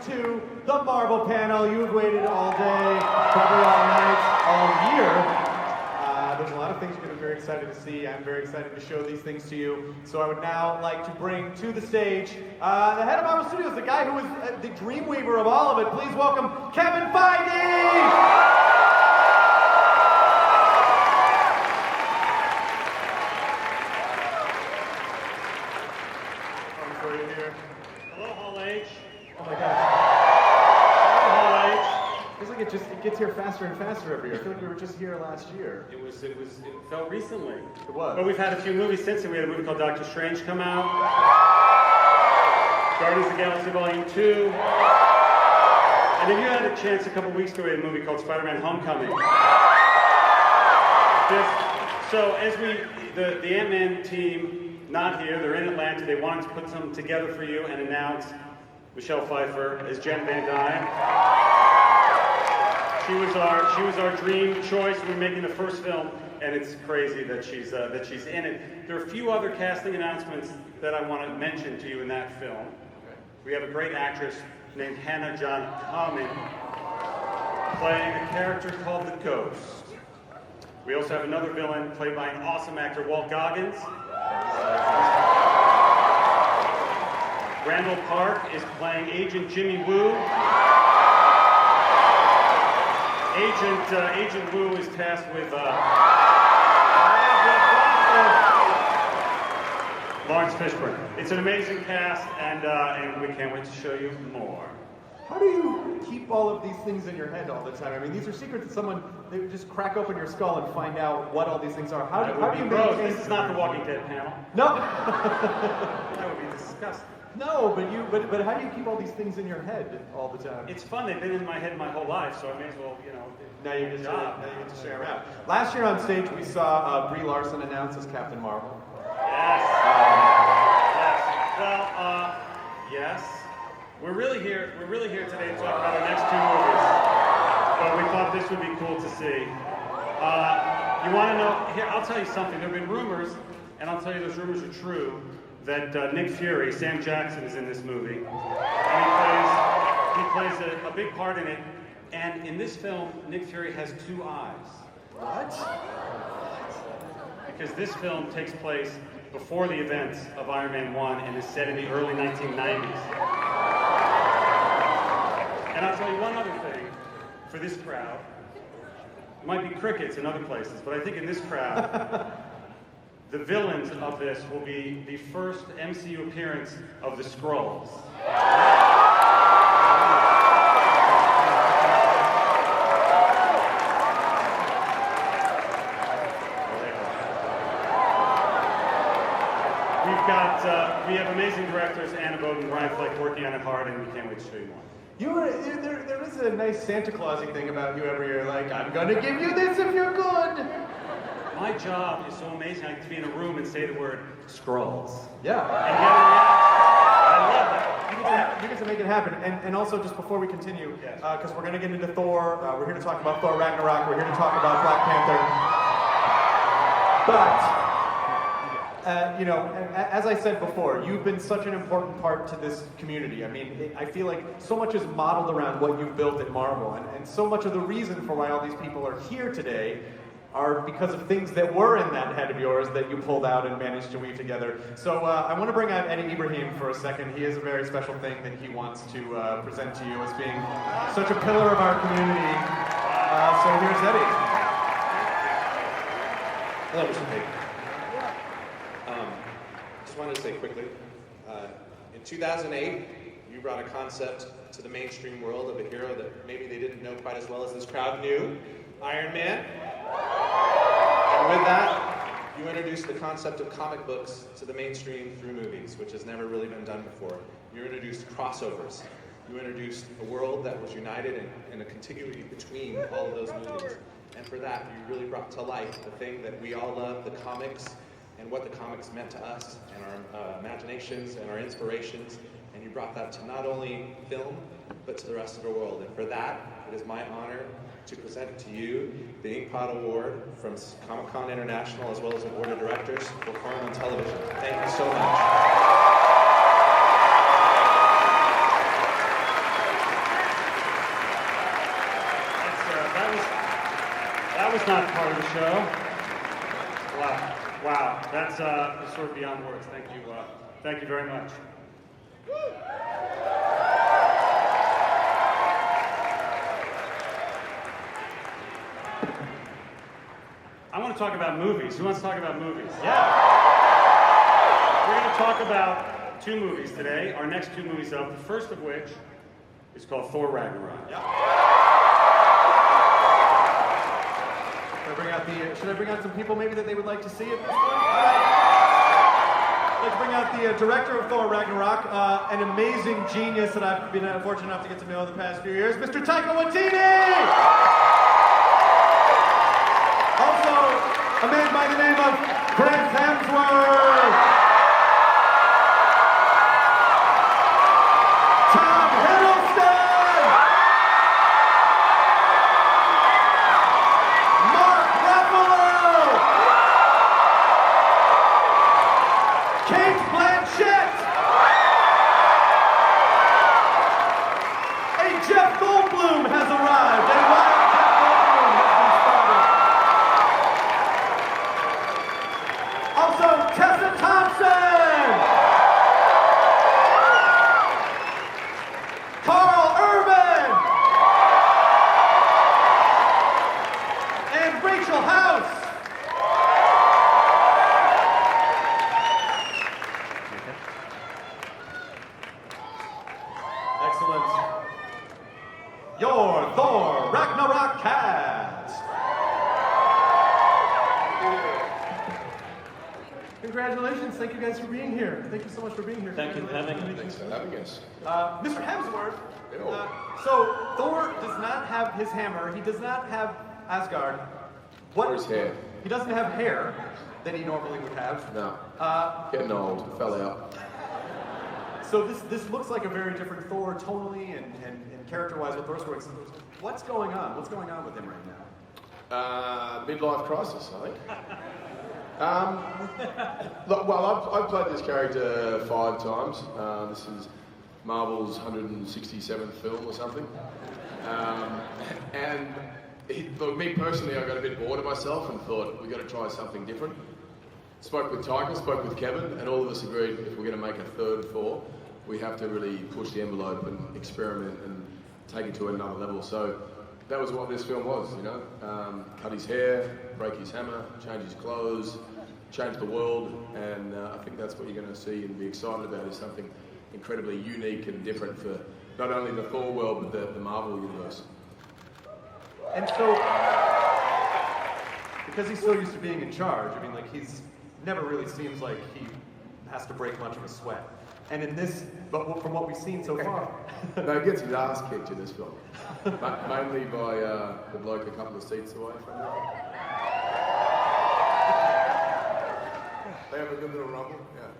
to the Marvel panel. You've waited all day, probably all night, all year. There's a lot of things you're going to be very excited to see. I'm very excited to show these things to you. So I would now like to bring to the stage the head of Marvel Studios, the guy who is the dreamweaver of all of it. Please welcome Kevin Feige! It gets here faster and faster every year. I feel like we were just here last year. It felt recently. It was. But we've had a few movies since then. We had a movie called Doctor Strange come out. Guardians of the Galaxy Volume 2. And if you had a chance a couple weeks ago, we had a movie called Spider-Man Homecoming. So as the Ant-Man team, not here, they're in Atlanta, they wanted to put something together for you and announce Michelle Pfeiffer as Jen Van Dyne. She was our dream choice. We're making the first film, and it's crazy that she's in it. There are a few other casting announcements that I want to mention to you in that film. We have a great actress named Hannah John Kamen playing a character called the Ghost. We also have another villain played by an awesome actor, Walt Goggins. Randall Park is playing Agent Jimmy Woo. Agent Woo is tasked with Lawrence Fishburne. It's an amazing cast, and we can't wait to show you more. How do you keep all of these things in your head all the time? I mean, these are secrets that someone, they would just crack open your skull and find out what all these things are. How do you maintain? This is not the Walking Dead panel. No. That would be disgusting. No, but how do you keep all these things in your head all the time? It's fun. They've been in my head my whole life, so I may as well, Now you get to share them out. Last year on stage, we saw Brie Larson announced as Captain Marvel. Yes. Well, yes. We're really here today to talk about our next two movies. But we thought this would be cool to see. You want to know? Here, I'll tell you something. There have been rumors, and I'll tell you those rumors are true, that Nick Fury, Sam Jackson, is in this movie. And he plays a big part in it. And in this film, Nick Fury has two eyes. What? Because this film takes place before the events of Iron Man 1 and is set in the early 1990s. And I'll tell you one other thing for this crowd. It might be crickets in other places, but I think in this crowd, the villains of this will be the first MCU appearance of the Skrulls. We have amazing directors, Anna Bowden and Brian Fleck, working on it hard, and we can't wait to show you more. There is a nice Santa Clausy thing about you every year, like, I'm gonna give you this if you're good. My job is so amazing. I get to be in a room and say the word Skrulls. Yeah. And get a reaction. I love that. You get to make it happen. And also, just before we continue, yes, because we're going to get into Thor, we're here to talk about Thor Ragnarok, we're here to talk about Black Panther. But, as I said before, you've been such an important part to this community. I mean, I feel like so much is modeled around what you've built at Marvel, and so much of the reason for why all these people are here today are because of things that were in that head of yours that you pulled out and managed to weave together. So I want to bring out Eddie Ibrahim for a second. He has a very special thing that he wants to present to you as being such a pillar of our community. So here's Eddie. Hello, Mr. Feige. Just wanted to say quickly, in 2008, you brought a concept to the mainstream world of a hero that maybe they didn't know quite as well as this crowd knew, Iron Man. And with that, you introduced the concept of comic books to the mainstream through movies, which has never really been done before. You introduced crossovers. You introduced a world that was united in a contiguity between all of those movies. And for that, you really brought to life the thing that we all love, the comics, and what the comics meant to us, and our imaginations, and our inspirations. And you brought that to not only film, but to the rest of the world. And for that, it is my honor to present to you the Inkpot Award from Comic-Con International, as well as the Board of Directors for Film and Television. Thank you so much. not part of the show. Wow, that's sort of beyond words. Thank you very much. I want to talk about movies. Who wants to talk about movies? Yeah. We're going to talk about 2 movies today. Our next 2 movies up, the first of which is called Thor Ragnarok. Yeah. Should I bring out some people maybe that they would like to see at this point? I'd like to bring out the director of Thor Ragnarok, an amazing genius that I've been fortunate enough to get to know the past few years, Mr. Taika Waititi! Also, a man by the name of Chris Hemsworth! Tom Hiddleston! Jeff Goldblum has arrived, and while Jeff Goldblum has been spotted. Also, Tessa Thompson! Carl Urban! And Rachel House! Excellent. Your Thor Ragnarok cast. Congratulations. Thank you guys for being here. Thank you so much for being here. Thank you for having me. Thanks for having us. Mr. Hemsworth. Hello. So Thor does not have his hammer. He does not have Asgard. Or his hair. He doesn't have hair that he normally would have. No. Getting old. Fell out. So this looks like a very different Thor tonally and character-wise with Thor's works. What's going on? What's going on with him right now? Midlife crisis, I think. Look, well, I've played this character 5 times. This is Marvel's 167th film or something. Look, me personally, I got a bit bored of myself and thought, we've got to try something different. Spoke with Taika, spoke with Kevin, and all of us agreed if we're going to make a third Thor, we have to really push the envelope and experiment and take it to another level. So that was what this film was, you know. Cut his hair, break his hammer, change his clothes, change the world, and I think that's what you're going to see and be excited about is something incredibly unique and different for not only the Thor world, but the Marvel universe. And so, because he's so used to being in charge, I mean, like, he's never really seems like he has to break much of a sweat. And in this, but from what we've seen so far... No, he gets his ass kicked in this film. Mainly by the bloke a couple of seats away from him. They have a good little rumble, yeah.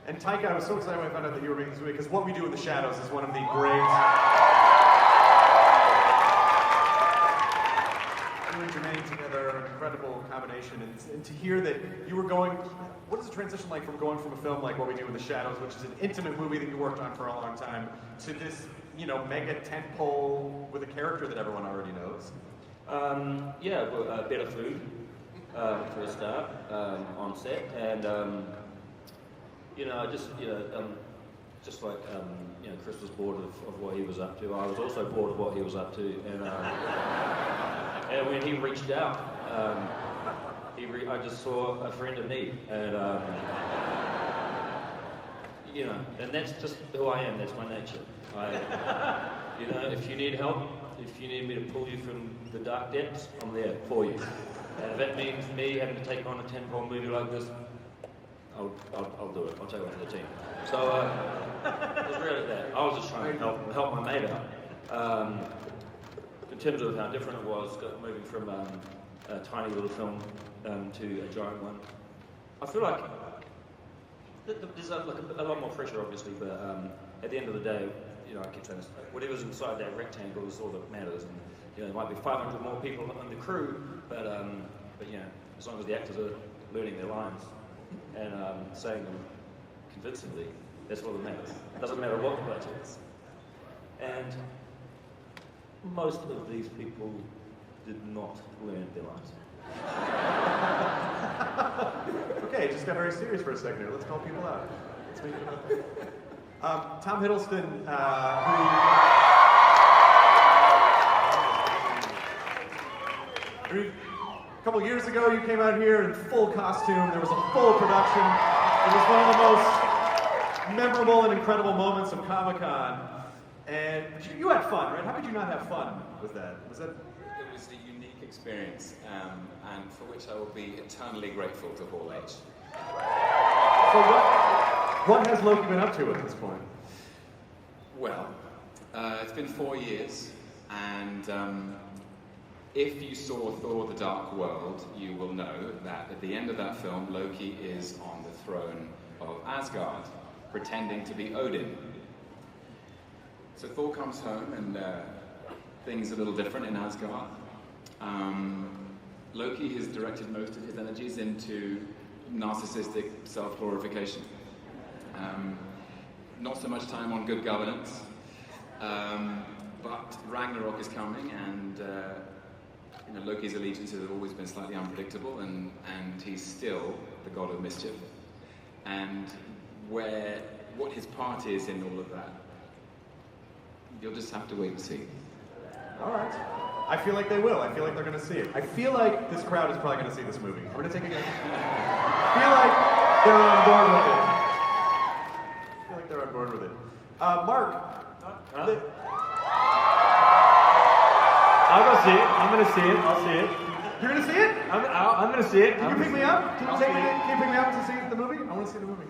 And Taika, I was so excited when I found out that you were making this movie, because What We Do in the Shadows is one of the great... You and Jermaine together are an incredible combination, and to hear that you were going... What is the transition like from going from a film like What We Do in the Shadows, which is an intimate movie that you worked on for a long time, to this, you know, mega tentpole with a character that everyone already knows? Better food for a start on set, and just like Chris was bored of what he was up to. I was also bored of what he was up to, and and when he reached out, I just saw a friend in need, and and that's just who I am. That's my nature. If you need help, if you need me to pull you from the dark depths, I'm there for you. And if that means me having to take on a tentpole movie like this, I'll do it. I'll take one for the team. So it was really that. I was just trying to help my mate out. In terms of how different it was, moving from a tiny little film to a giant one, I feel like there's a lot more pressure, obviously, but at the end of the day, I keep saying this, whatever's inside that rectangle is all that matters. And there might be 500 more people in the crew, but as long as the actors are learning their lines and saying them convincingly, that's all that matters. It doesn't matter what the budget is. And most of these people did not learn their lines. Okay, it just got very serious for a second here. Let's call people out. Let's make it about that. Tom Hiddleston, who a couple years ago you came out here in full costume. There was a full production. It was one of the most memorable and incredible moments of Comic-Con. And you had fun, right? How could you not have fun with that? Was that? It was a unique experience, and for which I will be eternally grateful to Hall H. So what has Loki been up to at this point? Well, it's been 4 years, and if you saw Thor: The Dark World, you will know that at the end of that film, Loki is on the throne of Asgard, pretending to be Odin. So Thor comes home, and things are a little different in Asgard. Loki has directed most of his energies into narcissistic self-glorification. Not so much time on good governance. But Ragnarok is coming, and Loki's allegiances have always been slightly unpredictable, and he's still the god of mischief. And what his part is in all of that, you'll just have to wait and see. All right. I feel like they will. I feel like they're going to see it. I feel like this crowd is probably going to see this movie. I'm going to take a guess. I feel like they're on board with it. I feel like they're on board with it. Mark. I'll go see it. I'm going to see it. I'll see it. You're going to see it? I'm going to see it. Can you pick me up? Can you pick me up to see the movie? I want to see the movie.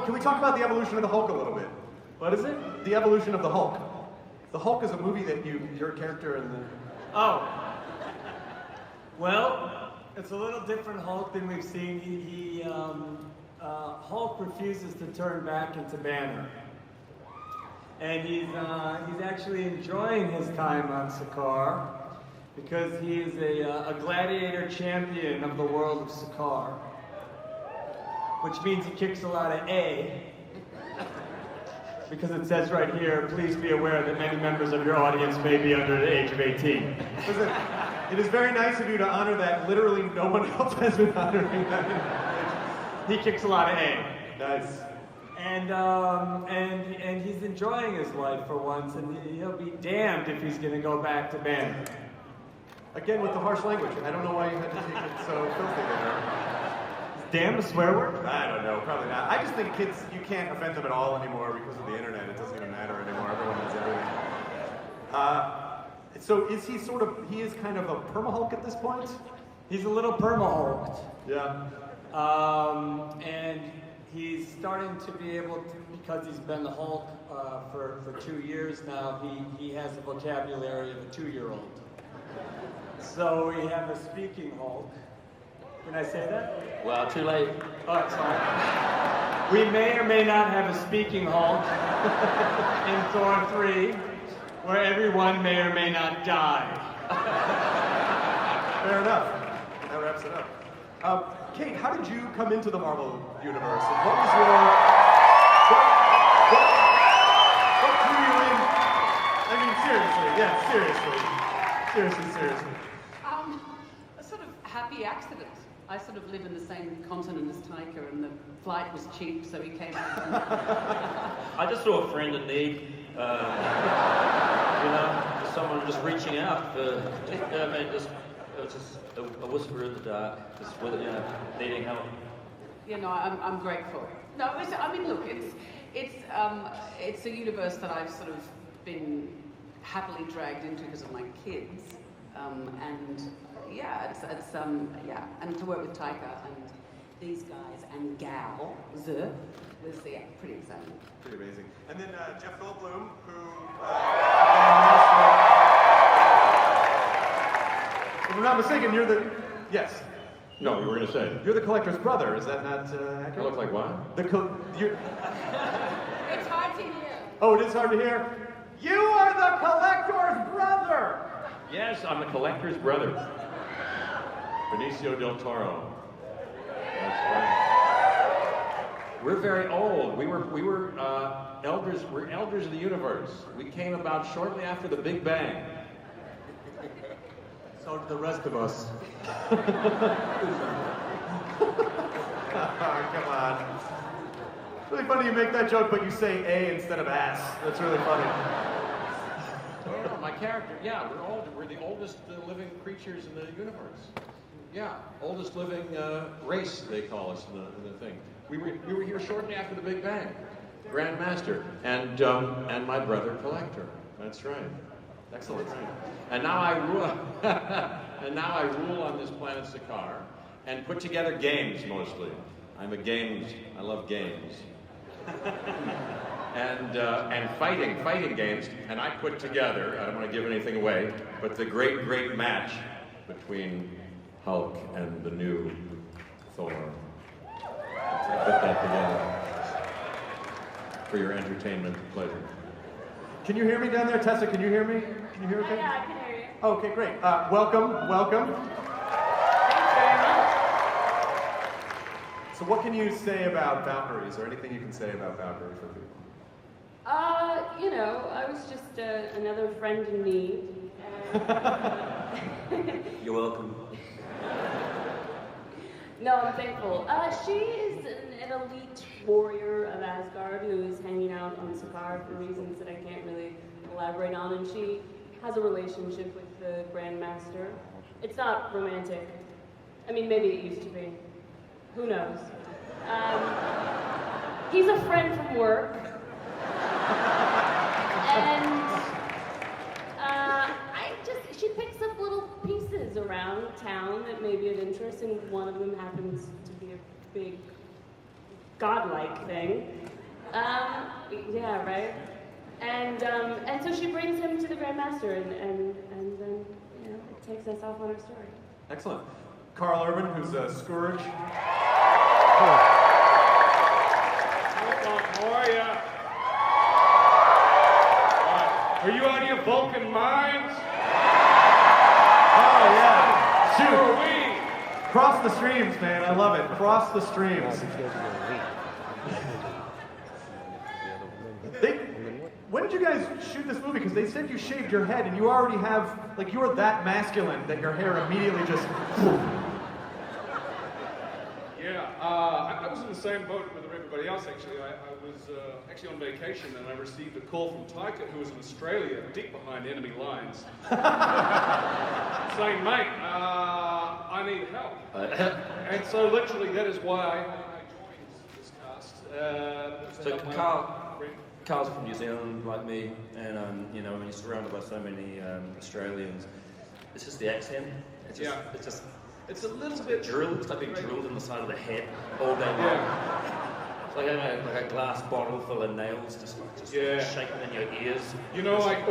Can we talk about the evolution of the Hulk a little bit? What is it? The evolution of the Hulk. The Hulk is a movie that your character in the... Oh. Well, it's a little different Hulk than we've seen. Hulk refuses to turn back into Banner. And he's actually enjoying his time on Sakaar because he is a gladiator champion of the world of Sakaar. Which means he kicks a lot of A. Because it says right here, please be aware that many members of your audience may be under the age of 18. Listen, it is very nice of you to honor that. Literally no one else has been honoring that. He kicks a lot of A. Nice. And he's enjoying his life for once, and he'll be damned if he's going to go back to Banner. Again, with the harsh language. I don't know why you had to take it so filthy there. Damn a swear word? I don't know, probably not. I just think kids, you can't offend them at all anymore because of the internet. It doesn't even matter anymore. Everyone knows everything. So is he is kind of a perma-Hulk at this point? He's a little perma-Hulked. Yeah. And he's starting to be able to, because he's been the Hulk for 2 years now, he has the vocabulary of a 2-year-old. So we have a speaking Hulk. Can I say that? Well, too late. Oh, sorry. We may or may not have a speaking Hulk in Thor 3, where everyone may or may not die. Fair enough. That wraps it up. Kate, how did you come into the Marvel universe? And what was your... What drew you in? I mean, seriously. Yeah, seriously. A sort of happy accident. I sort of live in the same continent as Taika, and the flight was cheap, so he came out. I just saw a friend in need, just someone just reaching out for, just a whisper in the dark, just with, needing help. I'm grateful. No, look, it's a universe that I've sort of been happily dragged into because of my kids, and to work with Taika and these guys and gals was pretty exciting. Pretty amazing. And then Jeff Goldblum, who, if I'm not mistaken, you're the, yes. No, you were going to say. You're the collector's brother, is that not accurate? I look like what? It's hard to hear. Oh, it is hard to hear? You are the collector's brother! Yes, I'm the collector's brother. Benicio del Toro. That's right. We're very old. We were elders. We're elders of the universe. We came about shortly after the Big Bang. So do the rest of us. Come on. It's really funny you make that joke, but you say A instead of ass. That's really funny. Oh, my character, yeah, we're the oldest living creatures in the universe. Yeah, oldest living race, they call us in the thing. We were here shortly after the Big Bang. Grand Master and my brother Collector. That's right. Excellent. Right. And now I rule. And now I rule on this planet Sakaar and put together games mostly. I love games. and fighting games. And I put together, I don't want to give anything away, but the great match between Hulk and the new Thor. I put that together for your entertainment and pleasure. Can you hear me down there, Tessa? Can you hear me? Can you hear okay? Yeah, I can hear you. Okay, great. Welcome. Thanks very much. So what can you say about Valkyries, or anything you can say about Valkyrie for people? I was just another friend in need. You're welcome. No, I'm thankful. She is an elite warrior of Asgard who is hanging out on Sakaar for reasons that I can't really elaborate on, and she has a relationship with the Grand Master. It's not romantic. I mean, maybe it used to be. Who knows? He's a friend from work. And she picks up little pieces around town that may be of interest, and one of them happens to be a big godlike thing. Yeah, right? And so she brings him to the Grand Master, and then, it takes us off on our story. Excellent. Carl Urban, who's a Scourge. How are ya? Are you out of your Vulcan minds? Oh, yeah. So Shoot. are we. Cross the streams, man. I love it. Cross the streams. When did you guys shoot this movie? Because they said you shaved your head and you already have, you were that masculine that your hair immediately just... Yeah, I was in the same boat with everybody else, actually. I was actually on vacation and I received a call from Taika, who was in Australia, deep behind enemy lines, saying, mate, I need help. And so literally that is why I joined this cast. So Carl's from New Zealand, like me, and when you're surrounded by so many Australians, it's just the accent. It's a little bit drilled. It's like being drilled in the side of the head all day long. It's like a glass bottle full of nails, just shaking in your ears. I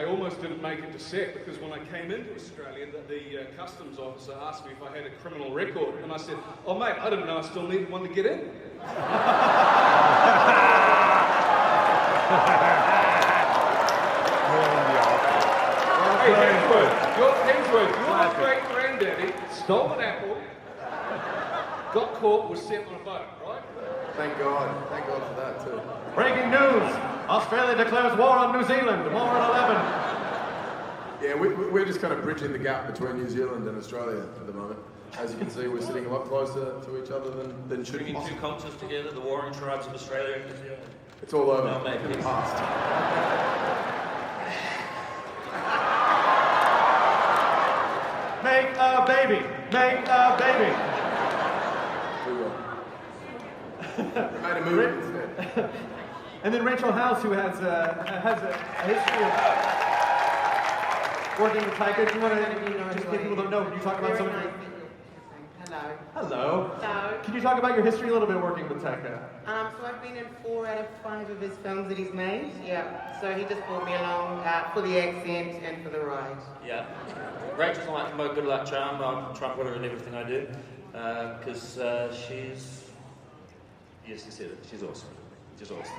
almost didn't make it to set, because when I came into Australia, the customs officer asked me if I had a criminal record, and I said, "Oh mate, I didn't know I still needed one to get in." Hey, Hemsworth, your great granddaddy stole an apple, got caught, was sent on a boat, right? Thank God for that too. Breaking news! Australia declares war on New Zealand. War at 11. Yeah, we're just kind of bridging the gap between New Zealand and Australia at the moment. As you can see, we're sitting a lot closer to each other than should be. Bringing two cultures together, the warring tribes of Australia and New Zealand. It's all over. No, maybe it's past. Make a baby. Make a baby. We will. We made a movie instead. And then Rachel House, who has a history of working with Taika. Do you want to just give people the know? Can you talk about some of your... Hello. Hello. Can you talk about your history a little bit working with Taika? So I've been in 4 out of 5 of his films that he's made. Yeah. So he just brought me along for the accent and for the ride. Yeah. Rachel's like my good luck charm. I try and put her in everything I do. Because she's... Yes, you said it. She's awesome. She's awesome.